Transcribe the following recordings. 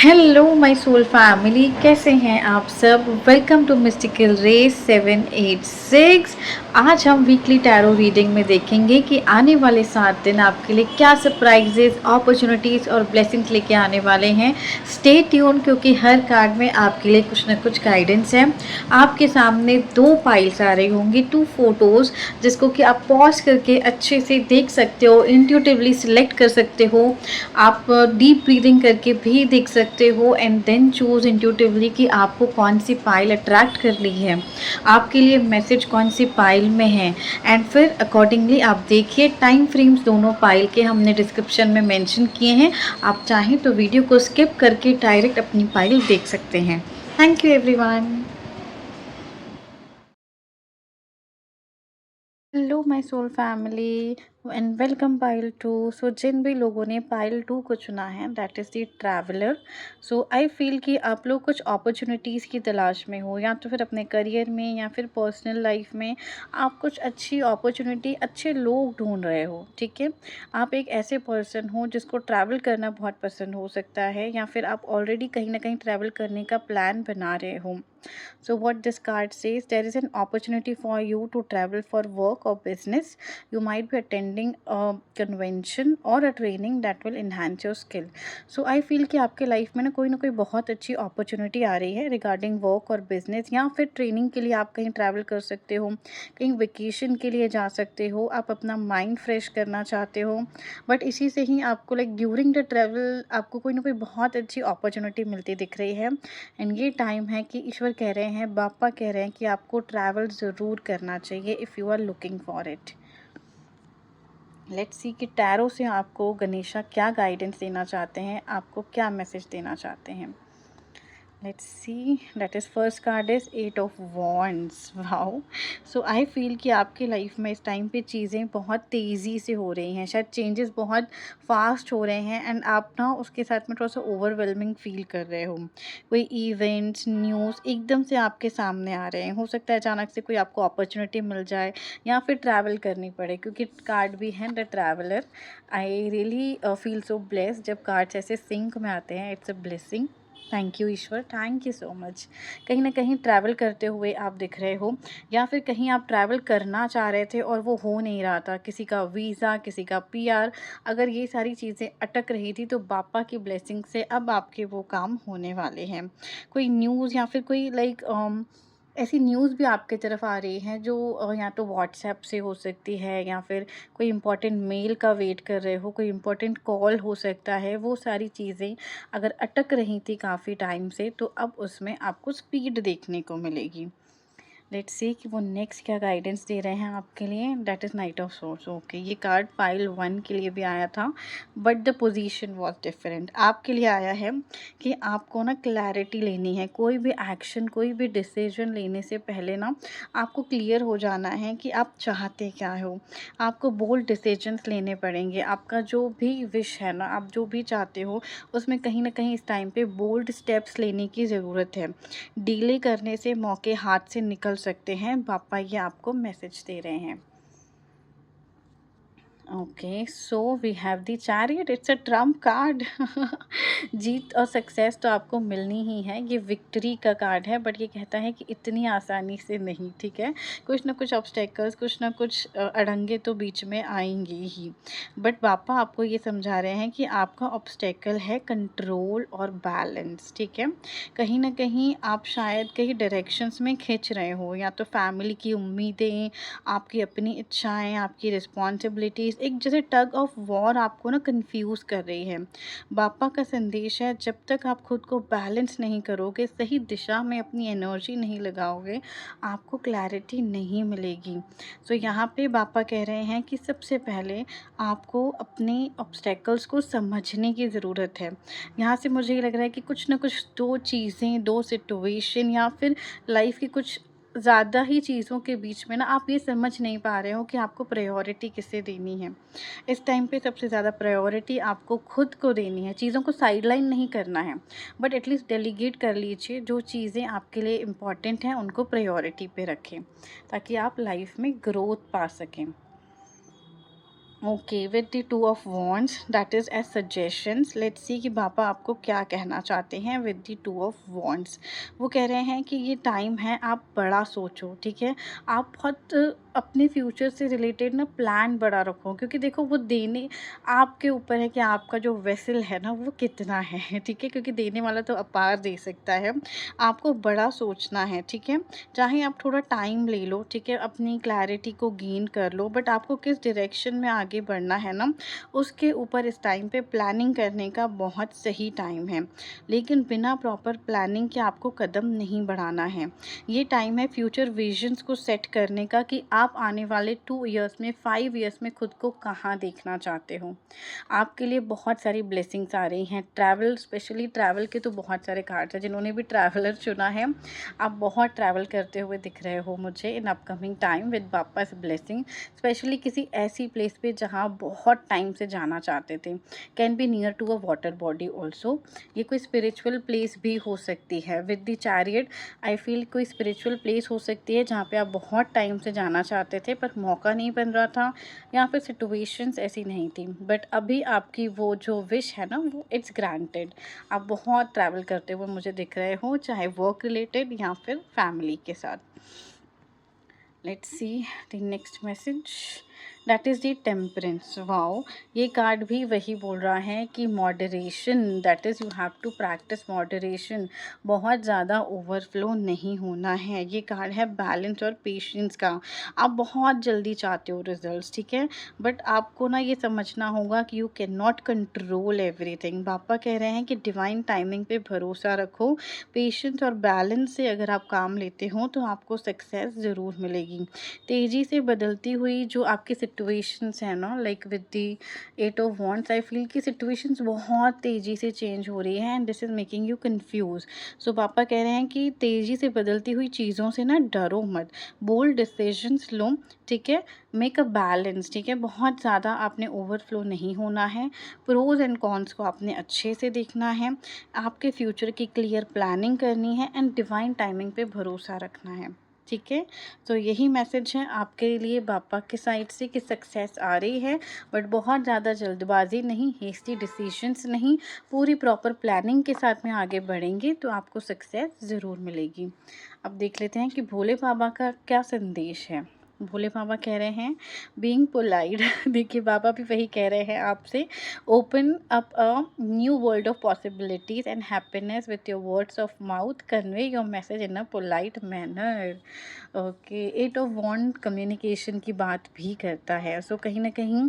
Hello my soul family, कैसे हैं आप सब। Welcome to Mystical Race 786। आज हम वीकली टैरो रीडिंग में देखेंगे कि आने वाले 7 दिन आपके लिए क्या सरप्राइजेस, अपॉर्चुनिटीज़ और ब्लेसिंग्स लेके आने वाले हैं। स्टे ट्यून, क्योंकि हर कार्ड में आपके लिए कुछ ना कुछ गाइडेंस है। आपके सामने 2 पाइल्स आ रही होंगी, 2 फोटोज़, जिसको कि आप पॉज करके अच्छे से देख सकते हो, इंट्यूटिवली सिलेक्ट कर सकते हो। आप डीप ब्रीदिंग करके भी देख सकते हो एंड देन चूज इंट्यूटिवली कि आपको कौन सी पाइल अट्रैक्ट कर ली है, आपके लिए मैसेज कौन सी पाइल में है। एंड फिर अकॉर्डिंगली आप देखिए। टाइम फ्रेम्स दोनों पाइल के हमने डिस्क्रिप्शन में मेंशन किए हैं। आप चाहें तो वीडियो को स्किप करके डायरेक्ट अपनी पाइल देख सकते हैं। Thank you everyone. Hello my soul family and welcome pile 2। So जिन भी लोगों ने पाइल 2 को चुना है, that is the traveller. So I feel कि आप लोग कुछ अपॉर्चुनिटीज़ की तलाश में हो, या तो फिर अपने करियर में या फिर पर्सनल लाइफ में आप कुछ अच्छी अपॉर्चुनिटी, अच्छे लोग ढूंढ रहे हो। ठीक है, आप एक ऐसे पर्सन हो जिसको ट्रैवल करना बहुत पसंद हो सकता है, या फिर आप ऑलरेडी कहीं ना कहीं ट्रैवल करने का प्लान बना रहे हो। So what this card says, there is an opportunity for you to travel for work or business. You might be attending a convention or a training that will enhance your skill. So I feel कि आपके life में ना कोई बहुत अच्छी opportunity आ रही है regarding work और बिजनेस, या फिर ट्रेनिंग के लिए आप कहीं ट्रैवल कर सकते हो, कहीं वेकेशन के लिए जा सकते हो, आप अपना माइंड फ्रेश करना चाहते हो। बट इसी से ही आपको लाइक ड्यूरिंग द ट्रैवल आपको कोई ना कोई बहुत अच्छी अपॉर्चुनिटी मिलती दिख रही है। एंड ये टाइम है कि ईश्वर कह रहे हैं, बापा कह रहे हैं कि आपको ट्रैवल ज़रूर करना चाहिए if you are looking for it. Let's see कि टैरो से आपको गणेशा क्या गाइडेंस देना चाहते हैं, आपको क्या मैसेज देना चाहते हैं। Let's see, that is first card is 8 of wands. Wow. So I feel कि आपके लाइफ में इस टाइम पे चीज़ें बहुत तेज़ी से हो रही हैं, शायद चेंजेस बहुत फास्ट हो रहे हैं, एंड आप ना उसके साथ में थोड़ा सा ओवरवेलमिंग फील कर रहे हो। कोई इवेंट्स, न्यूज़ एकदम से आपके सामने आ रहे हैं। हो सकता है अचानक से कोई आपको अपॉर्चुनिटी मिल जाए, या फिर ट्रैवल करनी पड़े, क्योंकि कार्ड भी है the traveller. I really feel so blessed जब कार्ड्स ऐसे सिंक में आते हैं। It's a blessing. Thank you Ishwar, thank you so much. कहीं ना कहीं ट्रैवल करते हुए आप दिख रहे हो, या फिर कहीं आप ट्रैवल करना चाह रहे थे और वो हो नहीं रहा था, किसी का वीज़ा, किसी का पीआर, अगर ये सारी चीज़ें अटक रही थी तो बापा की ब्लेसिंग से अब आपके वो काम होने वाले हैं। कोई न्यूज़ या फिर कोई लाइक ऐसी न्यूज़ भी आपके तरफ आ रही हैं जो या तो व्हाट्सएप से हो सकती है, या फिर कोई इम्पोर्टेंट मेल का वेट कर रहे हो, कोई इम्पोर्टेंट कॉल हो सकता है। वो सारी चीज़ें अगर अटक रही थी काफ़ी टाइम से, तो अब उसमें आपको स्पीड देखने को मिलेगी। लेट्स सी कि वो नेक्स्ट क्या गाइडेंस दे रहे हैं आपके लिए। That is night of source. Okay, ये कार्ड पाइल 1 के लिए भी आया था, but the position was different. आपके लिए आया है कि आपको ना क्लैरिटी लेनी है। कोई भी एक्शन, कोई भी डिसीजन लेने से पहले ना आपको क्लियर हो जाना है कि आप चाहते क्या हो। आपको बोल्ड डिसीजंस लेने पड़ेंगे। आपका जो भी विश है ना, आप जो भी चाहते हो, उसमें कहीं ना कहीं इस टाइम पे बोल्ड स्टेप्स लेने की ज़रूरत है। डीले करने से मौके हाथ से निकल सकते हैं, पापा ये आपको मैसेज दे रहे हैं। Okay, so we have the chariot. It's a trump card. जीत और सक्सेस तो आपको मिलनी ही है, ये विक्ट्री का कार्ड है, बट ये कहता है कि इतनी आसानी से नहीं। ठीक है, कुछ ना कुछ ऑब्स्टेकल्स, कुछ ना कुछ अड़ंगे तो बीच में आएंगे ही। बट पापा आपको ये समझा रहे हैं कि आपका ऑब्स्टेकल है कंट्रोल और बैलेंस। ठीक है, कहीं ना कहीं आप शायद कहीं डायरेक्शंस में खिंच रहे हो, या तो फैमिली की उम्मीदें, आपकी अपनी इच्छाएं, आपकी रिस्पॉन्सिबिलिटीज़, एक जैसे टग ऑफ वॉर आपको ना कंफ्यूज कर रही है। बापा का संदेश है, जब तक आप खुद को बैलेंस नहीं करोगे, सही दिशा में अपनी एनर्जी नहीं लगाओगे, आपको क्लैरिटी नहीं मिलेगी। सो यहाँ पे बापा कह रहे हैं कि सबसे पहले आपको अपने ऑब्स्टेकल्स को समझने की ज़रूरत है। यहाँ से मुझे ये लग रहा है कि कुछ ना कुछ दो चीज़ें, दो सिचुएशन, या फिर लाइफ की कुछ ज़्यादा ही चीज़ों के बीच में ना आप ये समझ नहीं पा रहे हो कि आपको प्रायोरिटी किसे देनी है। इस टाइम पे सबसे ज़्यादा प्रायोरिटी आपको खुद को देनी है। चीज़ों को साइडलाइन नहीं करना है, बट एटलीस्ट डेलीगेट कर लीजिए। जो चीज़ें आपके लिए इम्पॉर्टेंट हैं उनको प्रायोरिटी पे रखें, ताकि आप लाइफ में ग्रोथ पा सकें। Okay, with the two of wands that is as suggestions, let's see कि पापा आपको क्या कहना चाहते हैं with the two of wands. वो कह रहे हैं कि ये टाइम है, आप बड़ा सोचो, ठीक है। आप बहुत अपने फ्यूचर से रिलेटेड ना प्लान बड़ा रखो, क्योंकि देखो वो देने आपके ऊपर है कि आपका जो वेसल है ना वो कितना है, ठीक है, क्योंकि देने वाला तो अपार दे सकता है। आपको बड़ा सोचना है, ठीक है। चाहे आप थोड़ा टाइम ले लो, ठीक है, अपनी क्लैरिटी को गेन कर लो, बट आपको किस डायरेक्शन में आगे बढ़ना है ना, उसके ऊपर इस टाइम पे प्लानिंग करने का बहुत सही टाइम है। लेकिन बिना प्रॉपर प्लानिंग के आपको कदम नहीं बढ़ाना है। ये टाइम है फ्यूचर विजन्स को सेट करने का, कि आप आने वाले 2 इयर्स में, 5 इयर्स में खुद को कहाँ देखना चाहते हो। आपके लिए बहुत सारी ब्लेसिंग्स आ रही हैं। ट्रैवल, स्पेशली ट्रैवल के तो बहुत सारे कार्ड्स हैं। जिन्होंने भी ट्रैवलर चुना है, आप बहुत ट्रैवल करते हुए दिख रहे हो मुझे in upcoming time with papa's blessing. Specially किसी ऐसी प्लेस पे जहाँ बहुत टाइम से जाना चाहते थे। Can be near to a water body also. ये कोई स्पिरिचुअल प्लेस भी हो सकती है। With the chariot I feel कोई स्पिरिचुअल प्लेस हो सकती है जहाँ पे आप बहुत टाइम से जाना चाहते थे पर मौका नहीं बन रहा था, या फिर सिचुएशंस ऐसी नहीं थी। बट अभी आपकी वो जो विश है ना, वो इट्स ग्रांटेड। आप बहुत ट्रैवल करते हुए मुझे दिख रहे हो, चाहे वर्क रिलेटेड या फिर फैमिली के साथ। Let's see the next message, that is the temperance. Wow, ये कार्ड भी वही बोल रहा है कि moderation, that is you have to practise moderation. बहुत ज़्यादा ओवरफ्लो नहीं होना है। ये कार्ड है बैलेंस और पेशेंस का। आप बहुत जल्दी चाहते हो रिजल्ट्स, ठीक है, बट आपको ना ये समझना होगा कि you can not control everything. पापा कह रहे हैं कि डिवाइन टाइमिंग पे भरोसा रखो। पेशेंस और बैलेंस से अगर आप काम लेते हो तो आपको सक्सेस ज़रूर मिलेगी। तेज़ी से बदलती हुई जो आपकी सिचुएशंस है ना, like with the 8 of wands, I feel कि सिचुएशंस बहुत तेज़ी से चेंज हो रही हैं and this is making you confuse. So पापा कह रहे हैं कि तेज़ी से बदलती हुई चीज़ों से ना डरो मत, बोल्ड डिसीजंस लो, ठीक है। मेक अ बैलेंस, ठीक है, बहुत ज़्यादा आपने ओवरफ्लो नहीं होना है। प्रोज एंड कॉन्स को आपने अच्छे से देखना है। आपके फ्यूचर की क्लियर प्लानिंग करनी है एंड डिवाइन टाइमिंग पे भरोसा रखना है, ठीक है। तो यही मैसेज है आपके लिए पापा की साइड से कि सक्सेस आ रही है, बट बहुत ज़्यादा जल्दबाजी नहीं, हेस्टी डिसीजंस नहीं, पूरी प्रॉपर प्लानिंग के साथ में आगे बढ़ेंगे तो आपको सक्सेस ज़रूर मिलेगी। अब देख लेते हैं कि भोले बाबा का क्या संदेश है। भोले बाबा कह रहे हैं बीइंग पोलाइट देखिए बाबा भी वही कह रहे हैं आपसे, open up a new world of possibilities and happiness with your words of mouth, convey your message in a polite manner. Okay, 8 of wand communication की बात भी करता है। सो कहीं ना कहीं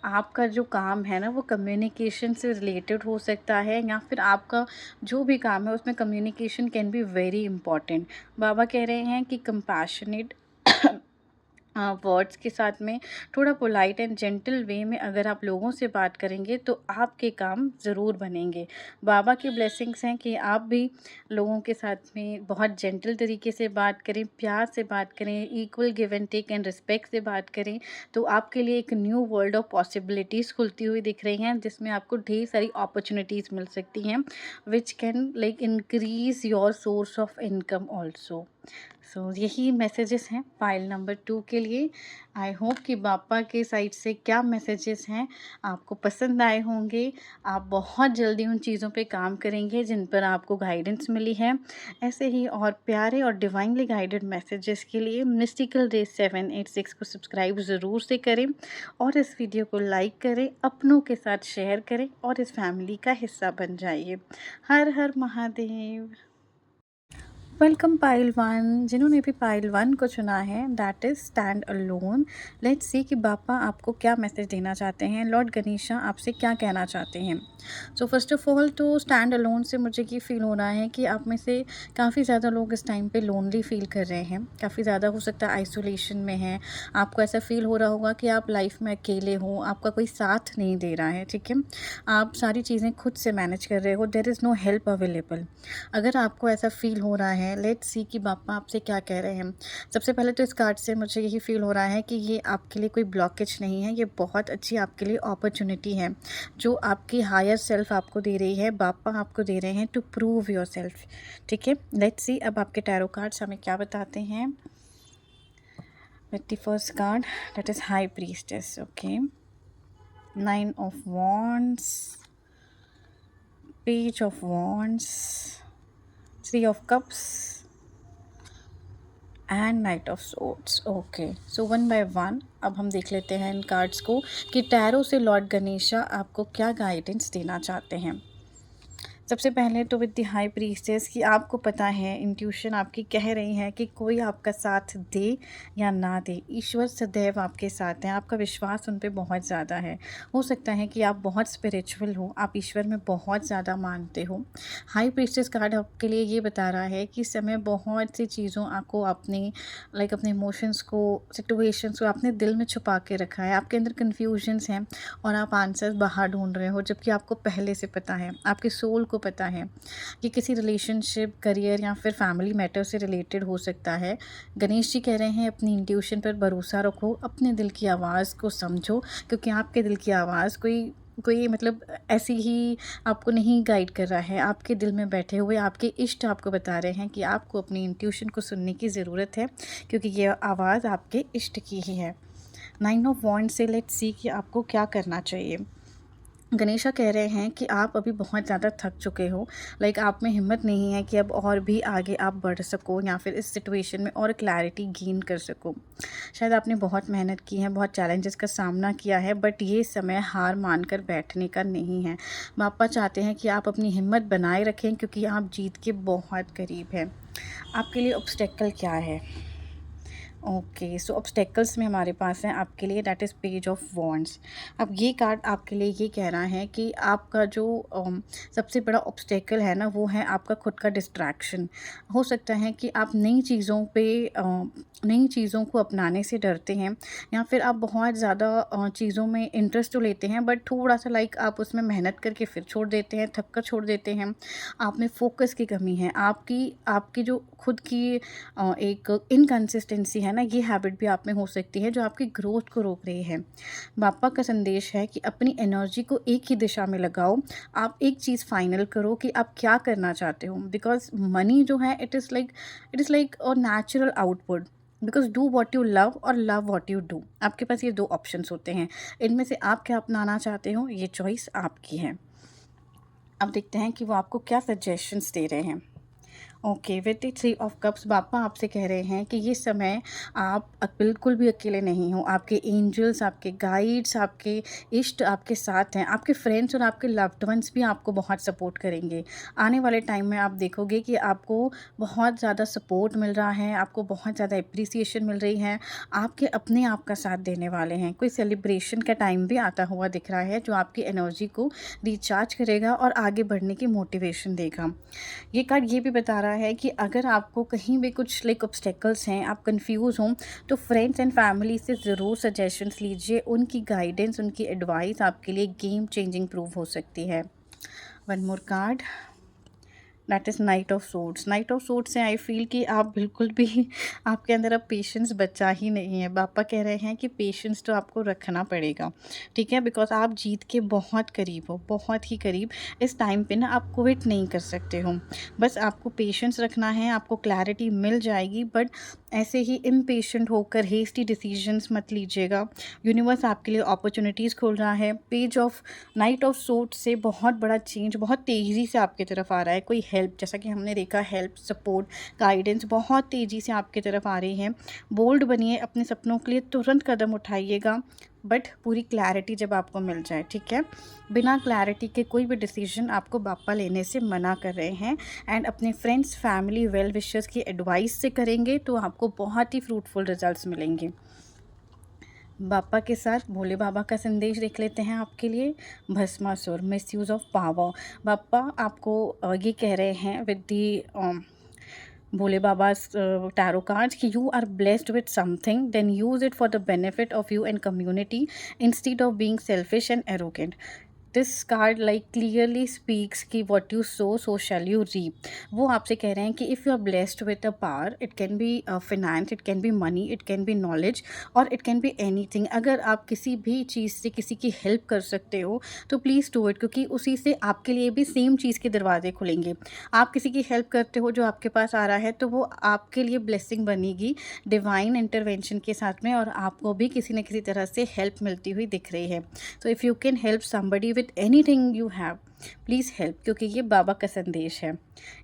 आपका जो काम है ना वो कम्युनिकेशन से रिलेटेड हो सकता है, या फिर आपका जो भी काम है उसमें communication can be very important. बाबा कह रहे हैं कि कंपैशनेट वर्ड्स के साथ में थोड़ा पोलाइट एंड जेंटल वे में अगर आप लोगों से बात करेंगे तो आपके काम ज़रूर बनेंगे। बाबा की ब्लेसिंग्स हैं कि आप भी लोगों के साथ में बहुत जेंटल तरीके से बात करें, प्यार से बात करें, equal give and take and respect से बात करें, तो आपके लिए एक न्यू वर्ल्ड ऑफ पॉसिबिलिटीज़ खुलती हुई दिख रही हैं, जिसमें आपको ढेर सारी अपॉर्चुनिटीज़ मिल सकती हैं which can like increase your source of income also. So यही मैसेजेस हैं पाइल नंबर 2 के लिए। आई होप कि पापा के साइड से क्या मैसेजेस हैं आपको पसंद आए होंगे। आप बहुत जल्दी उन चीज़ों पे काम करेंगे जिन पर आपको गाइडेंस मिली है। ऐसे ही और प्यारे और डिवाइनली गाइडेड मैसेजेस के लिए मिस्टिकल डे 786 को सब्सक्राइब ज़रूर से करें और इस वीडियो को लाइक करें, अपनों के साथ शेयर करें और इस फैमिली का हिस्सा बन जाइए। हर हर महादेव। वेलकम पाइल वन, जिन्होंने भी पाइल वन को चुना है that is stand alone. Let's see कि बापा आपको क्या मैसेज देना चाहते हैं, लॉर्ड गणेशा आपसे क्या कहना चाहते हैं। सो फर्स्ट ऑफ ऑल तो स्टैंड अलोन से मुझे ये फील हो रहा है कि आप में से काफ़ी ज़्यादा लोग इस टाइम पे लोनली फील कर रहे हैं, काफ़ी ज़्यादा हो सकता है आइसोलेशन में हैं। आपको ऐसा फील हो रहा होगा कि आप लाइफ में अकेले हो, आपका कोई साथ नहीं दे रहा है, ठीक है। आप सारी चीज़ें खुद से मैनेज कर रहे हो, there is no help available. अगर आपको ऐसा फील हो रहा है, लेट्स सी कि बापा आपसे क्या कह रहे हैं। सबसे पहले तो इस कार्ड से मुझे यही फील हो रहा है कि ये आपके लिए कोई ब्लॉकेज नहीं है, ये बहुत अच्छी आपके लिए अपॉर्चुनिटी है जो आपकी हायर सेल्फ आपको दे रही है, बापा आपको दे रहे हैं टू प्रूव योर सेल्फ, ठीक है। लेट्स सी अब आपके टैरो कार्ड्स हमें क्या बताते हैं। With the first card that is high priestess. Okay, 9 of Wands, Page of Wands, 3 of Cups, and night of swords. Okay, so one by one अब हम देख लेते हैं इन कार्ड्स को कि टैरो से लॉर्ड गणेशा आपको क्या गाइडेंस देना चाहते हैं। सबसे पहले तो विद द हाई प्रीस्टेस कि आपको पता है, इंट्यूशन आपकी कह रही है कि कोई आपका साथ दे या ना दे, ईश्वर सदैव आपके साथ हैं। आपका विश्वास उन पे बहुत ज़्यादा है। हो सकता है कि आप बहुत स्पिरिचुअल हो, आप ईश्वर में बहुत ज़्यादा मानते हो। हाई प्रीस्टेस कार्ड आपके लिए ये बता रहा है कि समय बहुत सी चीज़ों आपको अपनी अपने इमोशंस को, सिचुएशंस को आपने दिल में छुपा के रखा है। आपके अंदर कन्फ्यूजन्स हैं और आप आंसर्स बाहर ढूंढ रहे हो, जबकि आपको पहले से पता है, आपके सोल को पता है कि किसी रिलेशनशिप, करियर या फिर फैमिली मैटर से रिलेटेड हो सकता है। गणेश जी कह रहे हैं अपनी इंट्यूशन पर भरोसा रखो, अपने दिल की आवाज़ को समझो, क्योंकि आपके दिल की आवाज़ कोई कोई ऐसी ही आपको नहीं गाइड कर रहा है। आपके दिल में बैठे हुए आपके इष्ट आपको बता रहे हैं कि आपको अपनी इंट्यूशन को सुनने की ज़रूरत है, क्योंकि ये आवाज़ आपके इष्ट की ही है। 9 ऑफ वॉन्ड्स से लेट्स सी कि आपको क्या करना चाहिए। गणेशा कह रहे हैं कि आप अभी बहुत ज़्यादा थक चुके हो, आप में हिम्मत नहीं है कि अब और भी आगे आप बढ़ सको या फिर इस सिचुएशन में और क्लैरिटी गेन कर सको। शायद आपने बहुत मेहनत की है, बहुत चैलेंजेस का सामना किया है, बट ये समय हार मानकर बैठने का नहीं है। बापा चाहते हैं कि आप अपनी हिम्मत बनाए रखें, क्योंकि आप जीत के बहुत करीब हैं। आपके लिए ऑब्स्टेकल क्या है? ओके, सो ऑब्स्टेकल्स में हमारे पास हैं आपके लिए, that is page of wands. अब ये कार्ड आपके लिए ये कह रहा है कि आपका जो सबसे बड़ा ऑब्स्टेकल है ना, वो है आपका खुद का डिस्ट्रैक्शन। हो सकता है कि आप नई चीज़ों को अपनाने से डरते हैं, या फिर आप बहुत ज़्यादा चीज़ों में इंटरेस्ट तो लेते हैं, बट थोड़ा सा आप उसमें मेहनत करके फिर छोड़ देते हैं, थक कर छोड़ देते हैं। आप में फोकस की कमी है, आपकी आपकी जो खुद की एक इनकंसिस्टेंसी है ना, ये हैबिट भी आप में हो सकती है जो आपकी ग्रोथ को रोक रही है। बापा का संदेश है कि अपनी एनर्जी को एक ही दिशा में लगाओ। आप एक चीज़ फाइनल करो कि आप क्या करना चाहते हो, बिकॉज मनी जो है it is like a natural output. Because do what you love और लव वॉट यू डू, आपके पास ये दो ऑप्शंस होते हैं, इनमें से आप क्या अपनाना चाहते हो, ये चॉइस आपकी है। अब देखते हैं कि वो आपको क्या सजेशंस दे रहे हैं। Okay, with the 3 of cups बापा आपसे कह रहे हैं कि ये समय आप बिल्कुल भी अकेले नहीं हो। आपके एंजल्स, आपके गाइड्स, आपके इष्ट आपके साथ हैं। आपके फ्रेंड्स और आपके लव्ड वंस भी आपको बहुत सपोर्ट करेंगे। आने वाले टाइम में आप देखोगे कि आपको बहुत ज़्यादा सपोर्ट मिल रहा है, आपको बहुत ज़्यादा एप्रिसिएशन मिल रही है। आपके अपने आप का साथ देने वाले हैं। कोई सेलिब्रेशन का टाइम भी आता हुआ दिख रहा है, जो आपकी एनर्जी को रिचार्ज करेगा और आगे बढ़ने की मोटिवेशन देगा। ये कार्ड ये भी बता रहा है कि अगर आपको कहीं भी कुछ ऑब्स्टेकल्स हैं, आप कंफ्यूज हों, तो फ्रेंड्स एंड फैमिली से ज़रूर सजेशंस लीजिए। उनकी गाइडेंस, उनकी एडवाइस आपके लिए गेम चेंजिंग प्रूव हो सकती है। One more card, that is night of swords. Night of swords से आई फील कि आप बिल्कुल भी आपके अंदर अब पेशेंस बचा ही नहीं है। पापा कह रहे हैं कि पेशेंस तो आपको रखना पड़ेगा, ठीक है, बिकॉज आप जीत के बहुत करीब हो, बहुत ही करीब। इस टाइम पे ना आप क्विट नहीं कर सकते हो, बस आपको पेशेंस रखना है, आपको क्लैरिटी मिल जाएगी। बट ऐसे ही इम्पेशेंट होकर हेस्टी डिसीजंस मत लीजिएगा। यूनिवर्स आपके लिए अपॉर्चुनिटीज़ खोल रहा है। Page of night of swords से बहुत बड़ा चेंज बहुत तेज़ी से आपकी तरफ आ रहा है। कोई हेल्प, जैसा कि हमने देखा, हेल्प, सपोर्ट, गाइडेंस बहुत तेज़ी से आपकी तरफ आ रही है। बोल्ड बनिए, अपने सपनों के लिए तुरंत कदम उठाइएगा, बट पूरी क्लैरिटी जब आपको मिल जाए, ठीक है। बिना क्लैरिटी के कोई भी डिसीजन आपको बापा लेने से मना कर रहे हैं। एंड अपने फ्रेंड्स, फैमिली, वेल विशर्स की एडवाइस से करेंगे तो आपको बहुत ही फ्रूटफुल रिजल्ट्स मिलेंगे। बापा के साथ भोले बाबा का संदेश देख लेते हैं आपके लिए। Bhasmasur, misuse of power. बापा आपको ये कह रहे हैं with the Bhole Baba tarot cards कि you are blessed with something, then use it for the benefit of you and community instead of being selfish and arrogant. This card like clearly speaks कि what you sow shall you reap. वो आपसे कह रहे हैं कि if you are blessed with a power, it can be finance, it can be money, it can be knowledge, और it can be anything. अगर आप किसी भी चीज़ से किसी की हेल्प कर सकते हो तो प्लीज़ डू इट, क्योंकि उसी से आपके लिए भी सेम चीज़ के दरवाजे खुलेंगे। आप किसी की हेल्प करते हो जो आपके पास आ रहा है, तो वो आपके लिए ब्लेसिंग बनेगी डिवाइन इंटरवेंशन के साथ में, और आपको भी किसी न किसी तरह से हेल्प मिलती हुई दिख रही है। तो if you can help somebody with anything you have, please help, क्योंकि ये बाबा का संदेश है।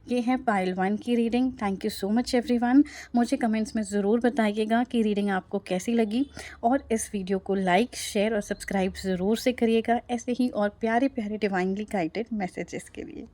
ये है पाइल 1 की reading. Thank you so much everyone. मुझे कमेंट्स में ज़रूर बताइएगा कि रीडिंग आपको कैसी लगी, और इस वीडियो को लाइक, शेयर और सब्सक्राइब ज़रूर से करिएगा, ऐसे ही और प्यारे प्यारे डिवाइनली गाइडेड मैसेजेस के लिए।